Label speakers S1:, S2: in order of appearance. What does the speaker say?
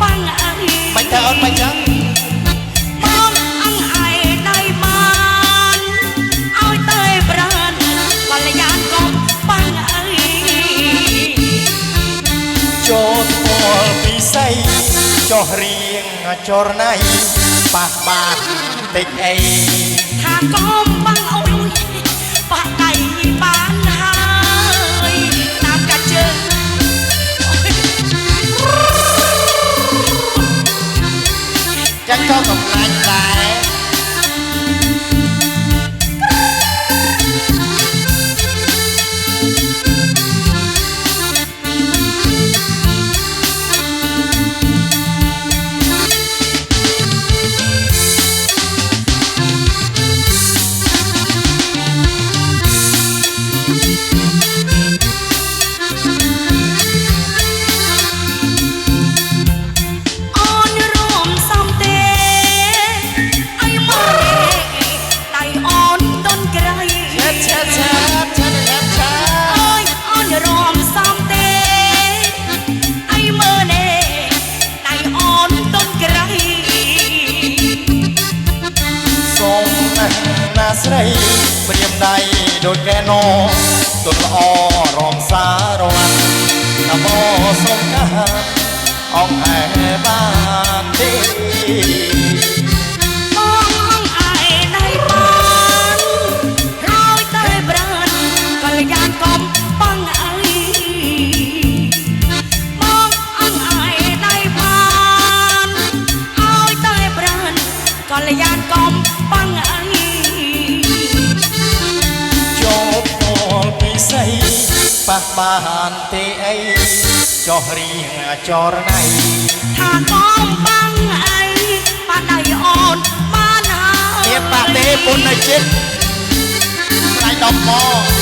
S1: បាំងអី
S2: មិនទៅអូនមិនចឹង
S1: បងអង្អែដៃបានឲ្យតែប្រានកល្យានកុំបាំងអី
S2: ចូលពលពិសីចោះរៀងចរណៃប៉ះបាទតិចអី
S1: ថាកុំបាំងអូយបាក់ដៃបានហើយតាមកាច់ជើង
S2: ចឹងក៏កំឡាញ់ដែរស្រីព្រាមដៃដូចកែណោទុនល្អរំសារវ័នតបសុំកាអង្គឯបានទេ
S1: បងអង្អែដៃបានហើយតែប្រានកល្យានកុំបាំងអីបងអង្អែដៃបានហើយតែប្រានកល្យានកុំបាំងអី
S2: ប៉ះបានទេអីចោះរៀងចរណៃ
S1: ថាកុំបាំងអីបានដៃអូនបានហើយ
S2: ទៀតប៉ះទេពុននៅចិត្តខ្លាញ់ដល់មក